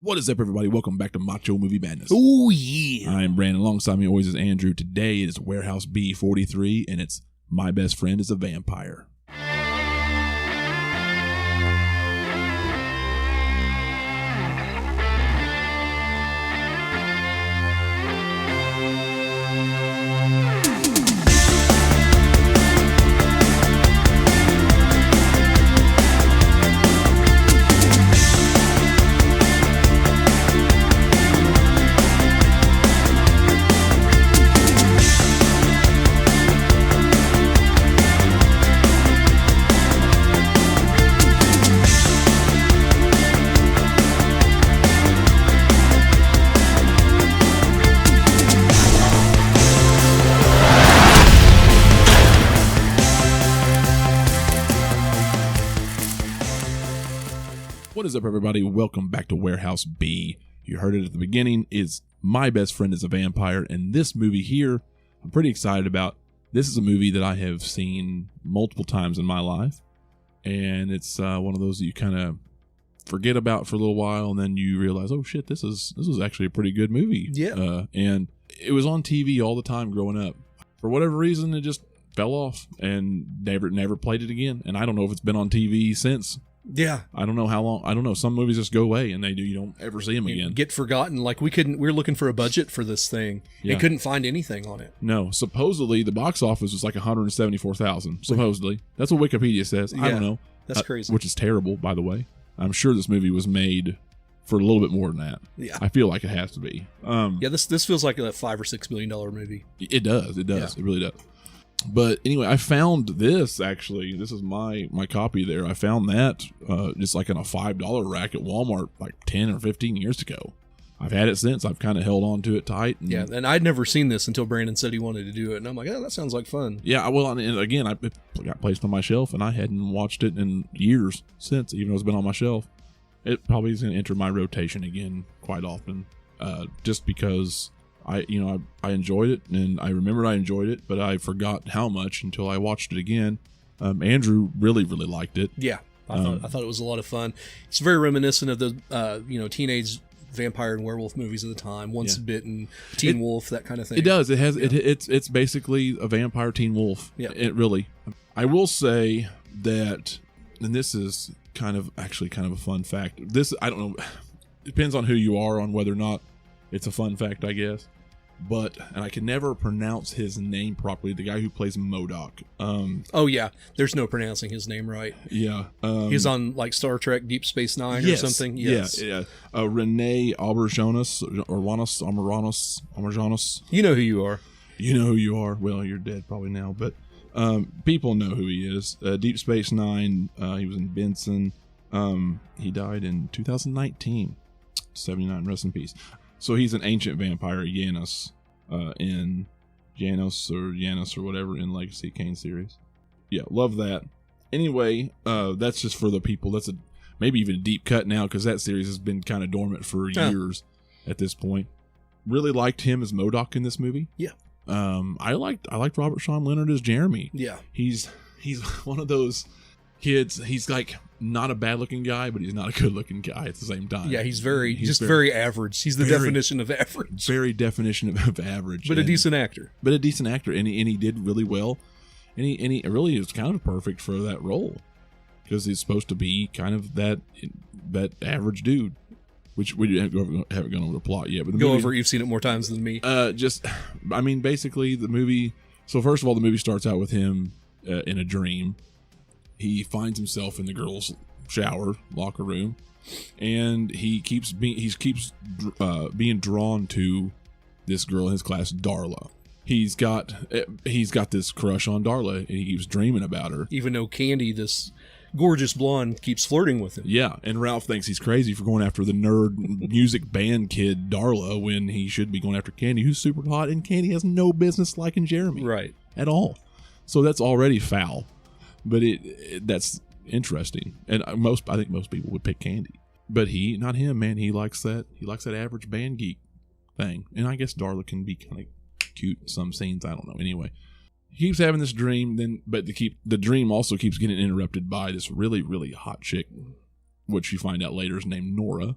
What is up, everybody? Welcome back to Macho Movie Madness. Oh, yeah. I'm Brandon. Alongside me always is Andrew. Today it is Warehouse B43, and it's My Best Friend is a Vampire. What is up, everybody? Welcome back to Warehouse B. You heard it at the beginning. Is My Best Friend is a Vampire, and this movie here, I'm pretty excited about. This is a movie that I have seen multiple times in my life, and it's one of those that you kind of forget about for a little while, and then you realize, oh shit, this is actually a pretty good movie. Yeah. And it was on TV all the time growing up. For whatever reason, it just fell off and never played it again. And I don't know if it's been on TV since. Yeah. I don't know how long. I don't know. Some movies just go away and you don't ever see them again. Get forgotten. Like we were looking for a budget for this thing. Yeah. And couldn't find anything on it. No. Supposedly the box office was like 174,000. Supposedly. That's what Wikipedia says. I don't know. That's crazy. Which is terrible, by the way. I'm sure this movie was made for a little bit more than that. Yeah. I feel like it has to be. Yeah, this feels like a $5 or $6 million movie. It does. It does. Yeah. It really does. But anyway, I found this, actually. This is my copy there. I found that just like in a $5 rack at Walmart like 10 or 15 years ago. I've had it since. I've kind of held on to it tight. Yeah, and I'd never seen this until Brandon said he wanted to do it. And I'm like, oh, that sounds like fun. Yeah, well, and again, it got placed on my shelf, and I hadn't watched it in years since, even though it's been on my shelf. It probably is going to enter my rotation again quite often, just because I enjoyed it, and I remembered I enjoyed it, but I forgot how much until I watched it again. Andrew really liked it. Yeah, I thought it was a lot of fun. It's very reminiscent of the teenage vampire and werewolf movies of the time. Once Bitten, Teen Wolf, that kind of thing. It does. It has. Yeah. It's basically a vampire Teen Wolf. Yeah. It really. I will say that, and this is kind of a fun fact. This, I don't know. It depends on who you are on whether or not it's a fun fact, I guess. But, and I can never pronounce his name properly, the guy who plays MODOK. Oh, yeah. There's no pronouncing his name right. Yeah. He's on, like, Star Trek Deep Space Nine or something. Yes. Yeah. Rene Auberjonois, or Auberjonois. You know who you are. You know who you are. Well, you're dead probably now, but people know who he is. Deep Space Nine, he was in Benson. He died in 2019. 79, rest in peace. So he's an ancient vampire, Janus, in Janus or whatever in Legacy Kane series. Yeah, love that. Anyway, that's just for the people. That's maybe even a deep cut now, because that series has been kind of dormant for years at this point. Really liked him as MODOK in this movie. Yeah. I liked Robert Sean Leonard as Jeremy. Yeah. He's one of those kids. He's like not a bad looking guy, but he's not a good looking guy at the same time. Yeah, he's very average. He's the definition of average. Very definition of average. But a decent actor. And he did really well. And he really is kind of perfect for that role, because he's supposed to be kind of that average dude. Which we haven't gone over the plot yet. But you've seen it more times than me. Basically the movie. So first of all, the movie starts out with him in a dream. He finds himself in the girls' locker room, and he keeps being drawn to this girl in his class, Darla. He's got this crush on Darla, and he keeps dreaming about her. Even though Candy, this gorgeous blonde, keeps flirting with him. Yeah, and Ralph thinks he's crazy for going after the nerd music band kid Darla when he should be going after Candy, who's super hot, and Candy has no business liking Jeremy. Right. At all. So that's already foul. But that's interesting, and I think most people would pick Candy, but not him, man. He likes that average band geek thing, and I guess Darla can be kind of cute in some scenes. I don't know. Anyway, he keeps having this dream, but the dream also keeps getting interrupted by this really, really hot chick, which you find out later is named Nora.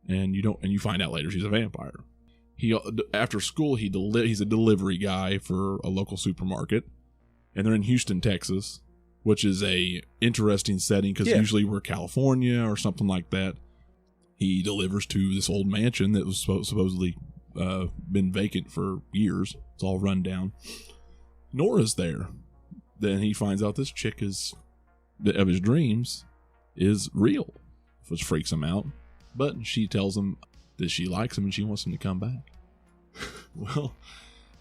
and you find out later she's a vampire. He after school he's a delivery guy for a local supermarket, and they're in Houston, Texas, which is a interesting setting because usually we're California or something like that. He delivers to this old mansion that was supposedly been vacant for years. It's all run down. Nora's there. Then he finds out this chick of his dreams is real, which freaks him out. But she tells him that she likes him and she wants him to come back. Well,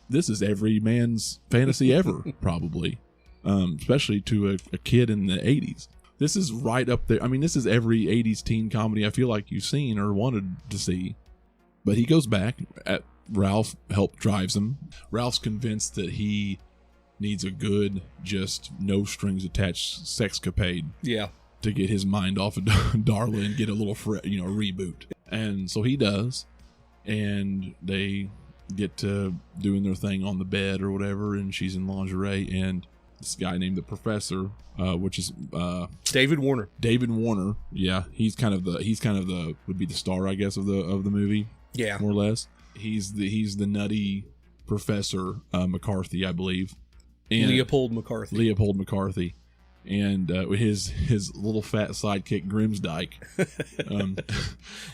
this is every man's fantasy ever, probably. Especially to a kid in the 80s. This is right up there. I mean, this is every 80s teen comedy I feel like you've seen or wanted to see. But he goes back. Ralph drives him. Ralph's convinced that he needs a good, just no strings attached sexcapade. Yeah. To get his mind off of Darla and get a little reboot. And so he does. And they get to doing their thing on the bed or whatever. And she's in lingerie. And this guy named the Professor, which is David Warner. David Warner, yeah, he's kind of the would be the star, I guess, of the movie, yeah, more or less. He's the nutty Professor McCarthy, I believe, and Leopold McCarthy, and his little fat sidekick Grimsdyke,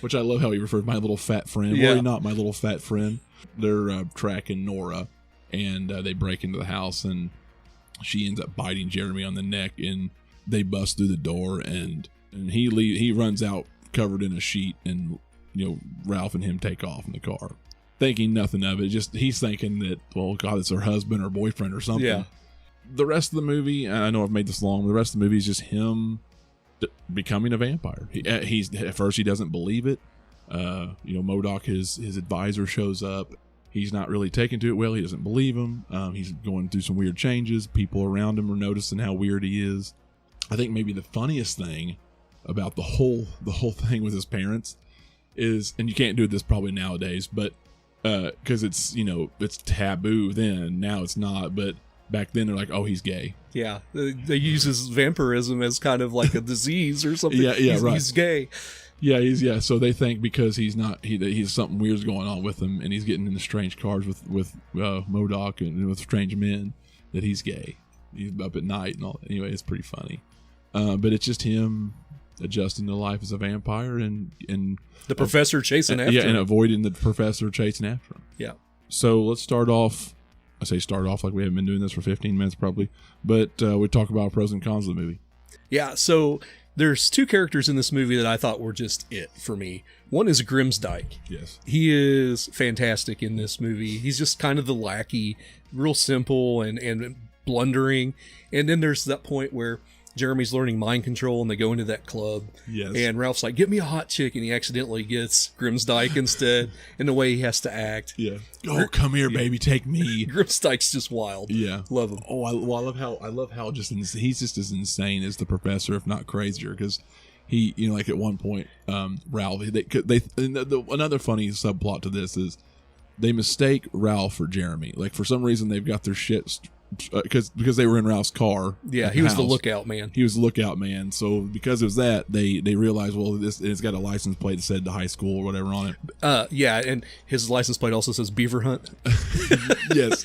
which I love how he refers to my little fat friend. Yeah. Well, not my little fat friend. They're tracking Nora, and they break into the house and. She ends up biting Jeremy on the neck, and they bust through the door, and he runs out covered in a sheet, and Ralph and him take off in the car, thinking nothing of it. Just he's thinking that, well, God, it's her husband or boyfriend or something. Yeah. The rest of the movie, and I know I've made this long, but the rest of the movie is just him becoming a vampire. He's at first he doesn't believe it. MODOK, his advisor, shows up. He's not really taken to it well. He doesn't believe him. He's going through some weird changes. People around him are noticing how weird he is. I think maybe the funniest thing about the whole thing with his parents is, and you can't do this probably nowadays, but because it's taboo then. Now it's not, but back then they're like, oh, he's gay. Yeah, they use his vampirism as kind of like a disease or something. Right. He's gay. Yeah, so they think because he's not, he's something weird's going on with him, and he's getting into strange cars with MODOK and with strange men, that he's gay. He's up at night and all. Anyway, it's pretty funny. But it's just him adjusting to life as a vampire and the professor chasing after him. Yeah, and avoiding the professor chasing after him. Yeah. So let's start off. I say start off like we haven't been doing this for 15 minutes probably, but we talk about pros and cons of the movie. Yeah, so there's two characters in this movie that I thought were just it for me. One is Grimsdyke. Yes. He is fantastic in this movie. He's just kind of the lackey, real simple and blundering. And then there's that point where Jeremy's learning mind control and they go into that club. Yes. And Ralph's like, get me a hot chick. And he accidentally gets Grimsdyke instead in the way he has to act. Yeah. Oh, come here, baby. Take me. Grimsdyke's just wild. Yeah. Love him. Oh, I love how just he's just as insane as the professor, if not crazier, because he, like at one point, Ralph, another funny subplot to this is they mistake Ralph for Jeremy. Like for some reason they've got their shit because they were in Ralph's car. Yeah, he was the lookout man. He was the lookout man. So because of that, they realized, well, it's got a license plate that said the high school or whatever on it. Yeah, and his license plate also says Beaver Hunt. Yes.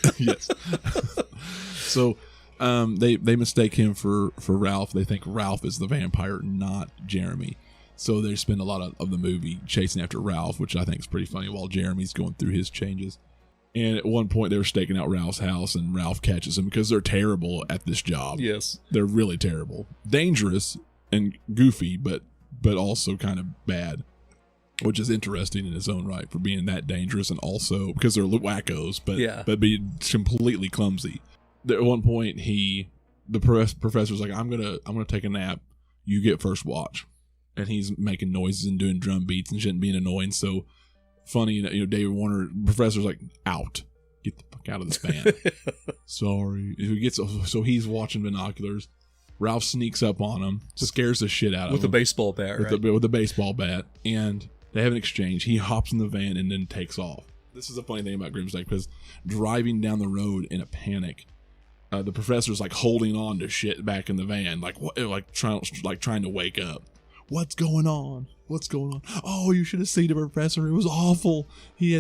So they mistake him for Ralph. They think Ralph is the vampire, not Jeremy. So they spend a lot of the movie chasing after Ralph, which I think is pretty funny, while Jeremy's going through his changes. And at one point, they were staking out Ralph's house, and Ralph catches them because they're terrible at this job. Yes. They're really terrible. Dangerous and goofy, but also kind of bad, which is interesting in its own right for being that dangerous, and also because they're wackos, but being completely clumsy. At one point, the professor's like, I'm gonna take a nap. You get first watch. And he's making noises and doing drum beats and shit and being annoying. So funny, David Warner, professor's like, out. Get the fuck out of this band. Sorry. So he's watching binoculars. Ralph sneaks up on him, scares the shit out of him. With a baseball bat, right? With a baseball bat. And they have an exchange. He hops in the van and then takes off. This is a funny thing about Grimsdyke, because driving down the road in a panic, the professor's like holding on to shit back in the van, like trying to wake up. What's going on? what's going on? Oh, you should have seen the professor. It was awful. He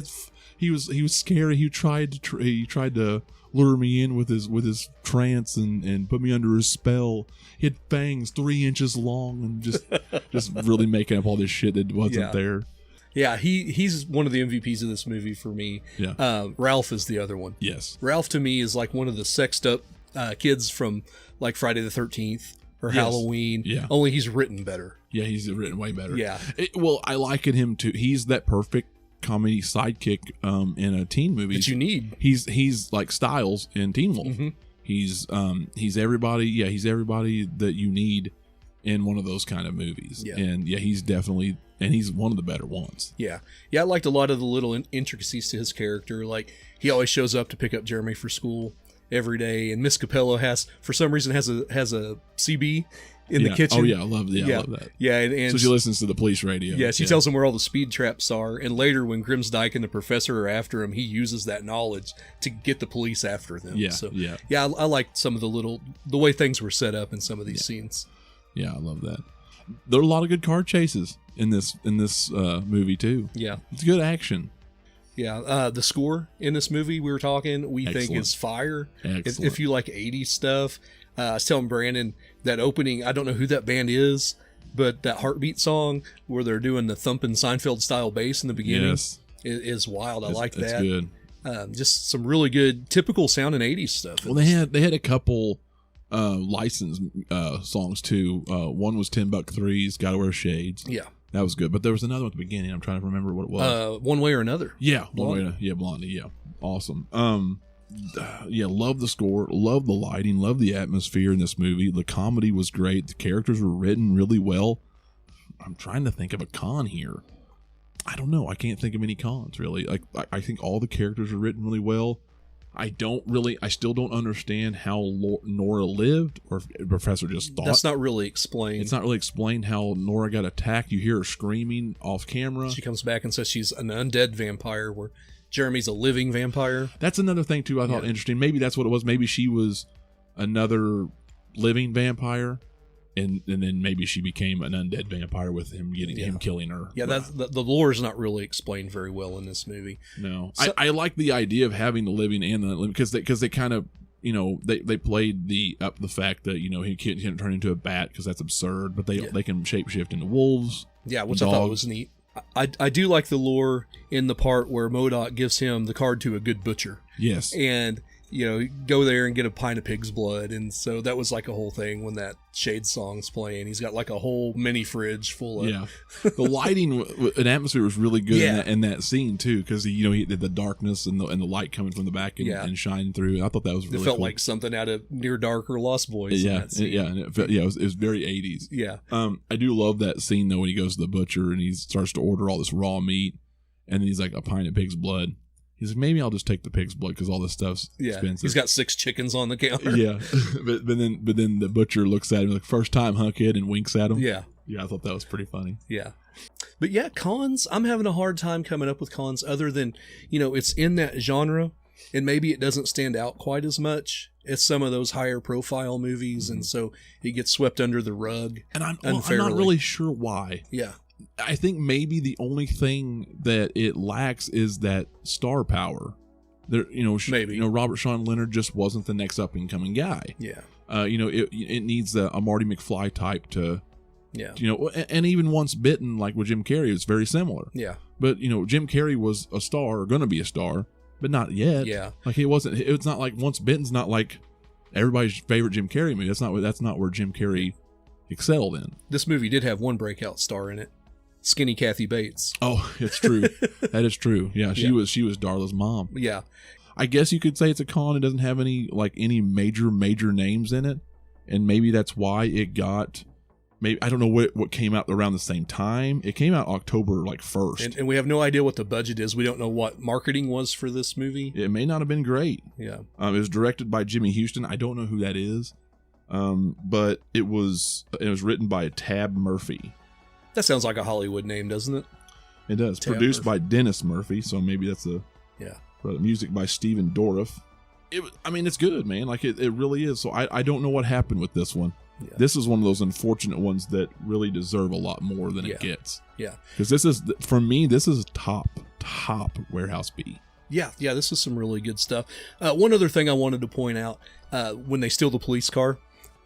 was scary. He tried to lure me in with his trance and put me under his spell. He had fangs 3 inches long and just really making up all this shit that wasn't there. Yeah, he's one of the MVPs of this movie for me. Yeah. Ralph is the other one. Yes. Ralph to me is like one of the sexed up kids from like Friday the 13th or Halloween. Yeah. Only he's written better. Yeah, he's written way better. Yeah. Well, I like him too. He's that perfect comedy sidekick in a teen movie that you need. He's like Styles in Teen Wolf. Mm-hmm. He's everybody. Yeah, he's everybody that you need in one of those kind of movies. Yeah. And yeah, he's definitely, and he's one of the better ones. Yeah. Yeah, I liked a lot of the little intricacies to his character. Like, he always shows up to pick up Jeremy for school every day, and Miss Capello for some reason has a CB in the kitchen. Oh yeah, I love that. Yeah, and so she listens to the police radio. Yeah, she tells him where all the speed traps are, and later when Grimsdyke and the professor are after him, he uses that knowledge to get the police after them. Yeah, so, yeah. I liked some of the way things were set up in some of these scenes. Yeah, I love that. There are a lot of good car chases in this movie too. Yeah, it's good action. Yeah, the score in this movie we think is fire. Excellent. If you like 80s stuff, I was telling Brandon that opening, I don't know who that band is, but that Heartbeat song where they're doing the thumping Seinfeld style bass in the beginning is wild. I like that. It's good. Just some really good typical sound and 80s stuff. Well, they had a couple licensed songs too. One was 10 Buck Threes, Gotta Wear Shades. Yeah. That was good, but there was another one at the beginning. I'm trying to remember what it was. One Way or Another. Yeah, Blondie. Blondie. Yeah, awesome. Yeah, love the score, love the lighting, love the atmosphere in this movie. The comedy was great. The characters were written really well. I'm trying to think of a con here. I don't know. I can't think of any cons really. Like I think all the characters are written really well. I still don't understand how Nora lived, or if the professor just thought. That's not really explained. It's not really explained how Nora got attacked. You hear her screaming off camera. She comes back and says she's an undead vampire, where Jeremy's a living vampire. That's another thing, too, I thought interesting. Maybe that's what it was. Maybe she was another living vampire, and then maybe she became an undead vampire with him killing her. Yeah, that's the lore is not really explained very well in this movie. No, so, I like the idea of having the living and the unliving because they kind of they played the fact that he can't turn into a bat because that's absurd, but they can shapeshift into wolves. Yeah, which I thought was neat. I do like the lore in the part where MODOK gives him the card to a good butcher. Yes, and. Go there and get a pint of pig's blood. And so that was like a whole thing when that Shade song's playing. He's got like a whole mini fridge full of... Yeah. The lighting and atmosphere was really good in that scene, too, because, he had the darkness and the light coming from the back and shining through. I thought that was really cool. It felt like something out of Near Dark or Lost Boys. Yeah, and it was very 80s. Yeah. I do love that scene, though, when he goes to the butcher and he starts to order all this raw meat, and then he's like, a pint of pig's blood. He's like, maybe I'll just take the pig's blood because all this stuff's expensive. He's got 6 chickens on the counter. Yeah, but then the butcher looks at him like, first time, huh, kid, and winks at him. Yeah, I thought that was pretty funny. Yeah, but yeah, cons. I'm having a hard time coming up with cons other than it's in that genre, and maybe it doesn't stand out quite as much as some of those higher profile movies, and so it gets swept under the rug. And I'm not really sure why. Yeah. I think maybe the only thing that it lacks is that star power. There, maybe Robert Sean Leonard just wasn't the next up and coming guy. Yeah. It needs a Marty McFly type to. Yeah. And even Once Bitten, like with Jim Carrey, it's very similar. Yeah. But Jim Carrey was a star, or going to be a star, but not yet. Yeah. Like it wasn't. It's not like Once Bitten's not like everybody's favorite Jim Carrey movie. That's not where Jim Carrey excelled in. This movie did have one breakout star in it. Skinny Kathy Bates. Oh, it's true. That is true. Yeah, she was Darla's mom. Yeah. I guess you could say it's a con. It doesn't have any major names in it, and maybe that's why it got. Maybe I don't know what came out around the same time. It came out October 1st, and we have no idea what the budget is. We don't know what marketing was for this movie. It may not have been great. Yeah. It was directed by Jimmy Houston. I don't know who that is, but it was written by Tab Murphy. That sounds like a Hollywood name, doesn't it? It does. Tab Produced Murphy. by Dennis Murphy, so maybe that's music by Stephen Dorff. It's good, man. Like it really is. So I don't know what happened with this one. Yeah. This is one of those unfortunate ones that really deserve a lot more than it gets. Yeah. Because this is, for me, this is top Warehouse B. Yeah, this is some really good stuff. One other thing I wanted to point out, when they steal the police car,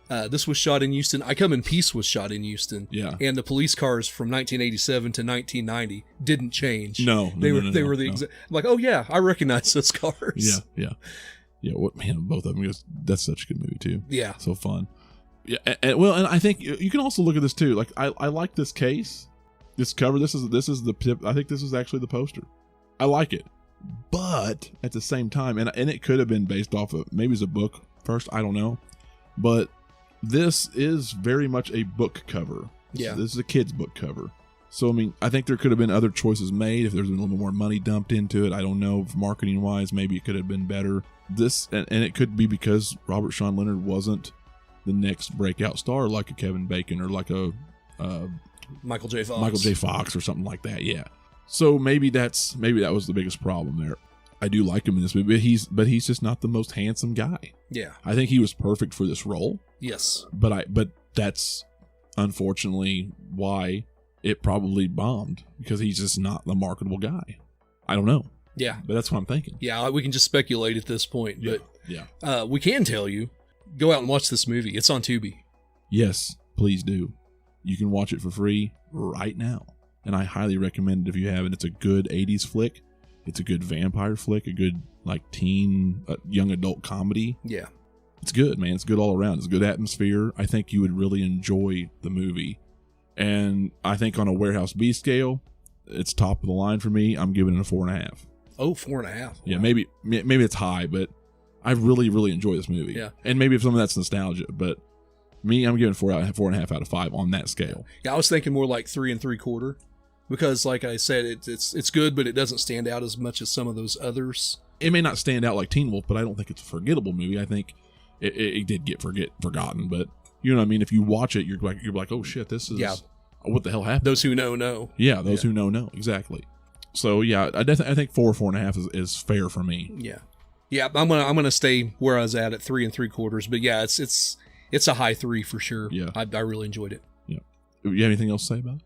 this was shot in Houston. I Come in Peace was shot in Houston. Yeah. And the police cars from 1987 to 1990 didn't change. No. They were the exact, like, oh yeah, I recognize those cars. Yeah. What, man, both of them, that's such a good movie too. Yeah. So fun. Yeah. And I think you can also look at this too. Like, I like this case, this cover. This is the tip. I think this is actually the poster. I like it. But at the same time, and it could have been based off of, maybe it's a book first, I don't know. But this is very much a book cover. Yeah. This is a kid's book cover. So, I mean, I think there could have been other choices made if there's been a little bit more money dumped into it. I don't know, marketing wise, maybe it could have been better. This, and it could be because Robert Sean Leonard wasn't the next breakout star like a Kevin Bacon or like a Michael J. Fox or something like that. Yeah. So maybe that was the biggest problem there. I do like him in this movie, but he's just not the most handsome guy. Yeah. I think he was perfect for this role. Yes. But that's unfortunately why it probably bombed, because he's just not the marketable guy. I don't know. Yeah. But that's what I'm thinking. Yeah, we can just speculate at this point. Yeah. But we can tell you, go out and watch this movie. It's on Tubi. Yes, please do. You can watch it for free right now. And I highly recommend it if you haven't. It's a good 80s flick. It's a good vampire flick, a good like teen, young adult comedy. Yeah. It's good, man. It's good all around. It's a good atmosphere. I think you would really enjoy the movie. And I think on a Warehouse B scale, it's top of the line for me. I'm giving it a 4.5. Oh, 4.5. Wow. Yeah, maybe it's high, but I really, really enjoy this movie. Yeah. And maybe if some of that's nostalgia, but me, I'm giving 4.5 out of 5 on that scale. Yeah, I was thinking more like 3 3/4. Because, like I said, it's good, but it doesn't stand out as much as some of those others. It may not stand out like Teen Wolf, but I don't think it's a forgettable movie. I think it did get forgotten, but you know what I mean. If you watch it, you're like, oh shit, this is what the hell happened. Those who know. Yeah, those who know exactly. So yeah, I think 4.5 is fair for me. Yeah. I'm gonna stay where I was at 3 3/4. But yeah, it's a high 3 for sure. Yeah, I really enjoyed it. Yeah. You have anything else to say about it?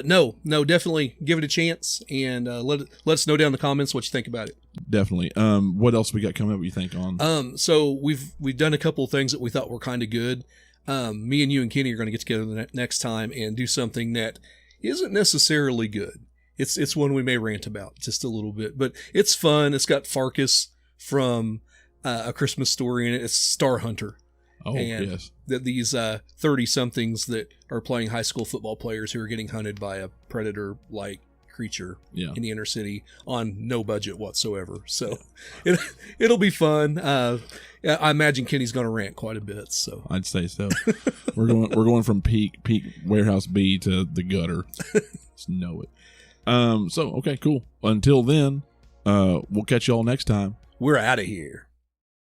No, definitely give it a chance, and let us know down in the comments what you think about it. Definitely. What else we got coming up, what you think on? So we've done a couple of things that we thought were kind of good. Me and you and Kenny are going to get together the next time and do something that isn't necessarily good. It's one we may rant about just a little bit, but it's fun. It's got Farkas from A Christmas Story in it. It's Star Hunter. Oh, and yes. That these 30-somethings that are playing high school football players who are getting hunted by a predator-like creature in the inner city on no budget whatsoever. So it'll be fun. I imagine Kenny's going to rant quite a bit. So I'd say so. we're going from peak Warehouse B to the gutter. Just know it. So okay, cool. Until then, we'll catch y'all next time. We're out of here.